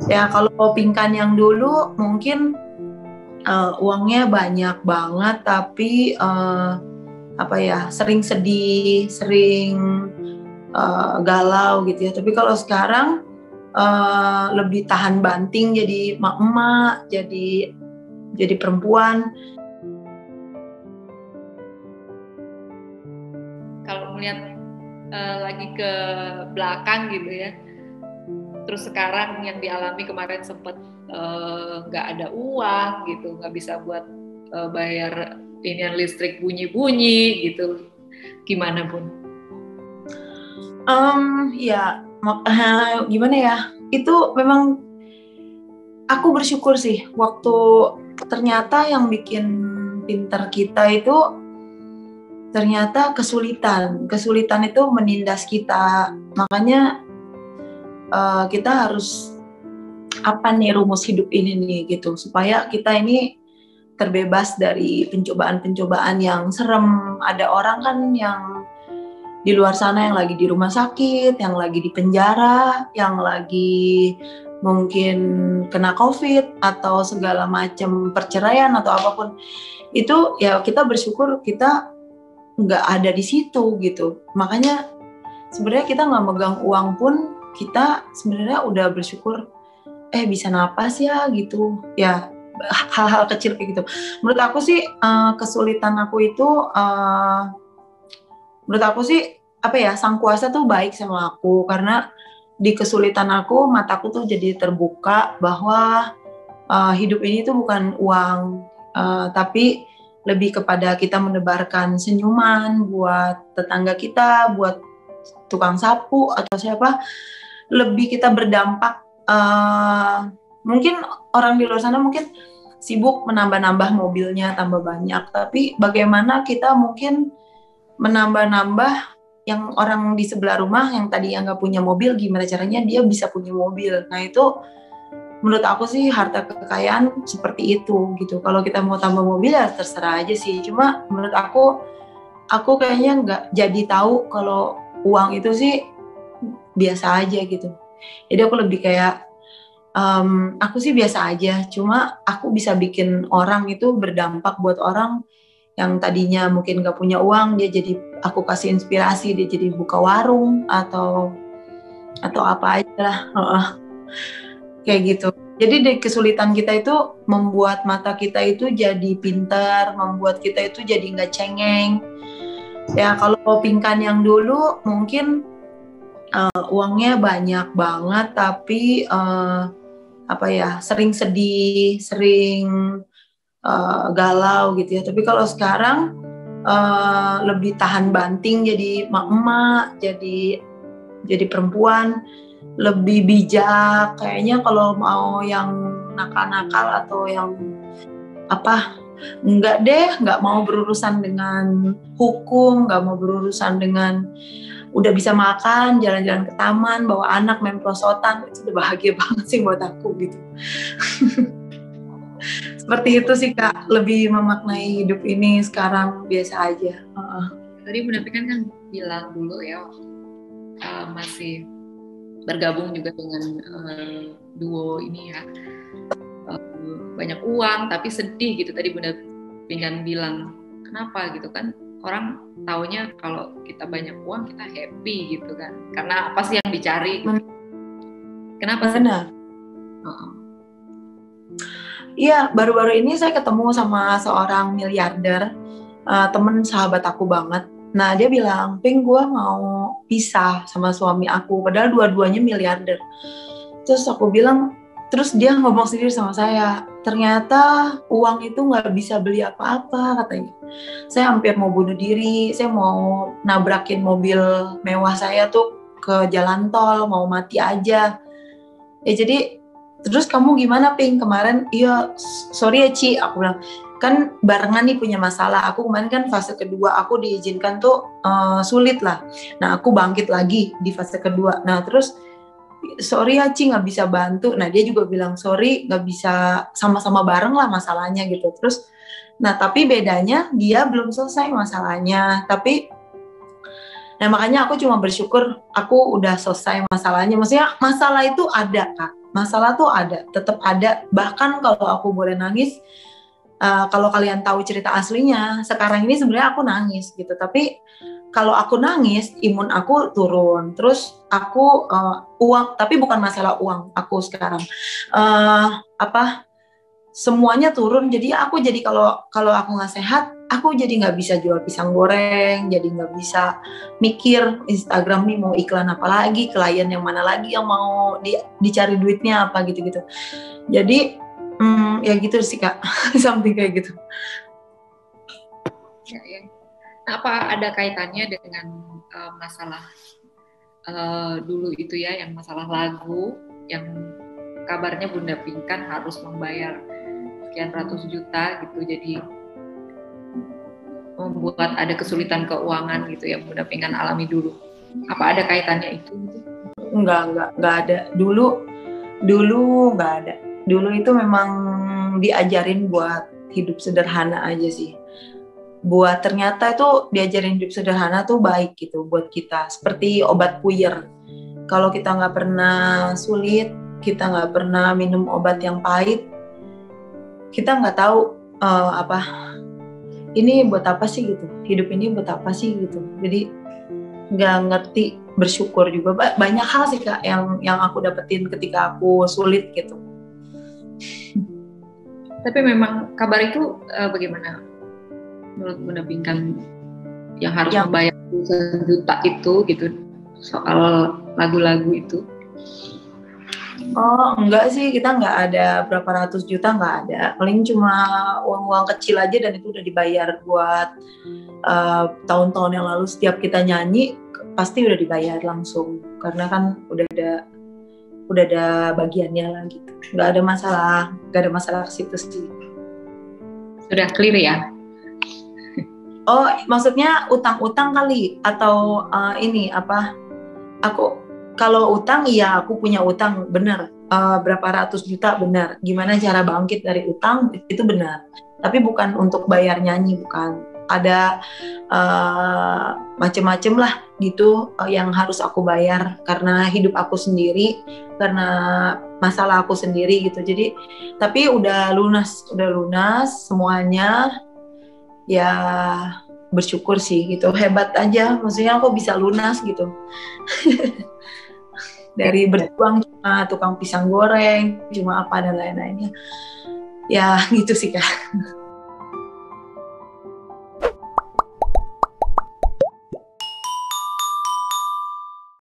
Ya kalau Pingkan yang dulu mungkin uangnya banyak banget, tapi apa ya, sering sedih, sering galau gitu ya. Tapi kalau sekarang lebih tahan banting, jadi emak-emak, jadi perempuan. Kalau melihat lagi ke belakang gitu ya, terus sekarang yang dialami kemarin sempat nggak ada uang gitu, nggak bisa buat bayar inian listrik bunyi-bunyi gitu, gimana Bun? Ya gimana ya, itu memang aku bersyukur sih waktu ternyata yang bikin pinter kita itu ternyata kesulitan itu menindas kita. Makanya kita harus apa nih rumus hidup ini nih gitu, supaya kita ini terbebas dari pencobaan-pencobaan yang serem. Ada orang kan yang di luar sana yang lagi di rumah sakit, yang lagi di penjara, yang lagi mungkin kena COVID atau segala macam perceraian atau apapun. Itu ya kita bersyukur kita nggak ada di situ gitu. Makanya sebenarnya kita nggak megang uang pun kita sebenarnya udah bersyukur bisa napas ya gitu ya, hal-hal kecil kayak gitu. Menurut aku sih kesulitan aku itu menurut aku sih apa ya, sang kuasa tuh baik sama aku, karena di kesulitan aku mataku tuh jadi terbuka bahwa hidup ini tuh bukan uang, tapi lebih kepada kita menebarkan senyuman buat tetangga kita, buat tukang sapu atau siapa, lebih kita berdampak. Mungkin orang di luar sana mungkin sibuk menambah-nambah mobilnya tambah banyak, tapi bagaimana kita mungkin menambah-nambah yang orang di sebelah rumah yang tadi yang nggak punya mobil, gimana caranya dia bisa punya mobil. Nah itu menurut aku sih harta kekayaan seperti itu gitu. Kalau kita mau tambah mobil ya terserah aja sih. Cuma menurut aku kayaknya nggak jadi tahu kalau uang itu sih biasa aja gitu. Jadi aku lebih kayak aku sih biasa aja. Cuma aku bisa bikin orang itu berdampak buat orang yang tadinya mungkin nggak punya uang, dia jadi aku kasih inspirasi, dia jadi buka warung atau apa aja lah. Kayak gitu. Jadi dari kesulitan kita itu membuat mata kita itu jadi pintar, membuat kita itu jadi nggak cengeng. Ya kalau Pingkan yang dulu mungkin uangnya banyak banget, tapi apa ya, sering sedih, sering galau gitu ya. Tapi kalau sekarang lebih tahan banting, jadi emak-emak, jadi perempuan, lebih bijak. Kayaknya kalau mau yang nakal-nakal atau yang apa, nggak mau berurusan dengan hukum, nggak mau berurusan dengan, udah bisa makan, jalan-jalan ke taman, bawa anak main prosotan, itu udah bahagia banget sih buat aku gitu. Seperti itu sih Kak, lebih memaknai hidup ini sekarang biasa aja. Tadi Bunda Pikan kan bilang dulu ya, masih bergabung juga dengan duo ini ya, banyak uang tapi sedih gitu. Tadi Bunda Pikan bilang kenapa gitu kan, orang taunya kalau kita banyak uang kita happy gitu kan, karena apa sih yang dicari gitu. Kenapa sih? Iya, baru-baru ini saya ketemu sama seorang miliarder, temen sahabat aku banget. Nah dia bilang, Ping, gue mau pisah sama suami aku, padahal dua-duanya miliarder. Terus aku bilang, terus dia ngomong sendiri sama saya, ternyata uang itu nggak bisa beli apa-apa katanya. Saya hampir mau bunuh diri, saya mau nabrakin mobil mewah saya tuh ke jalan tol, mau mati aja. Ya jadi, terus kamu gimana Ping kemarin? Iya, sorry ya Ci, aku bilang, kan barengan nih punya masalah. Aku kemarin kan fase kedua, aku diizinkan tuh sulit lah. Nah aku bangkit lagi di fase kedua. Nah terus, sorry ya Ci, nggak bisa bantu. Nah dia juga bilang sorry, nggak bisa, sama-sama bareng lah masalahnya gitu. Terus, nah tapi bedanya dia belum selesai masalahnya. Tapi Nah makanya aku cuma bersyukur aku udah selesai masalahnya. Maksudnya masalah itu ada Kak, masalah tuh ada, tetap ada. Bahkan kalau aku boleh nangis, kalau kalian tahu cerita aslinya, sekarang ini sebenarnya aku nangis gitu. Tapi kalau aku nangis, imun aku turun. Terus aku uang, tapi bukan masalah uang aku sekarang. Semuanya turun. Jadi aku jadi kalau aku nggak sehat, aku jadi nggak bisa jual pisang goreng, jadi nggak bisa mikir Instagram nih mau iklan apa lagi, klien yang mana lagi yang mau dicari duitnya apa gitu-gitu. Jadi ya gitu sih Kak, something kayak gitu. Ya. Apa ada kaitannya dengan masalah dulu itu ya, yang masalah lagu, yang kabarnya Bunda Pinkan harus membayar sekian ratus juta gitu, jadi membuat ada kesulitan keuangan gitu yang Bunda Pinkan alami dulu. Apa ada kaitannya itu? Enggak ada. Dulu nggak ada. Dulu itu memang diajarin buat hidup sederhana aja sih. Buat ternyata itu diajarin hidup sederhana tuh baik gitu buat kita. Seperti obat puyer. Kalau kita nggak pernah sulit, kita nggak pernah minum obat yang pahit, kita nggak tahu ini buat apa sih gitu. Hidup ini buat apa sih gitu. Jadi nggak ngerti bersyukur juga. Banyak hal sih Kak yang aku dapetin ketika aku sulit gitu. Tapi memang kabar itu bagaimana menurut Bunda Pinkan yang harus membayar juta itu gitu soal lagu-lagu itu? Oh enggak sih, kita nggak ada berapa ratus juta, nggak ada. Paling cuma uang-uang kecil aja dan itu udah dibayar buat tahun-tahun yang lalu. Setiap kita nyanyi pasti udah dibayar langsung karena kan udah ada bagiannya lah gitu. Nggak ada masalah ke situ sih. Sudah clear ya? Oh maksudnya utang-utang kali atau ini apa? Aku kalau utang iya aku punya utang benar. Berapa ratus juta benar. Gimana cara bangkit dari utang itu benar. Tapi bukan untuk bayar nyanyi, bukan. Ada macem-macem lah gitu yang harus aku bayar karena hidup aku sendiri, karena masalah aku sendiri gitu. Jadi tapi udah lunas semuanya. Ya bersyukur sih gitu, hebat aja. Maksudnya aku bisa lunas gitu. Dari berjuang cuma tukang pisang goreng, cuma apa dan lain-lainnya. Ya gitu sih Kak.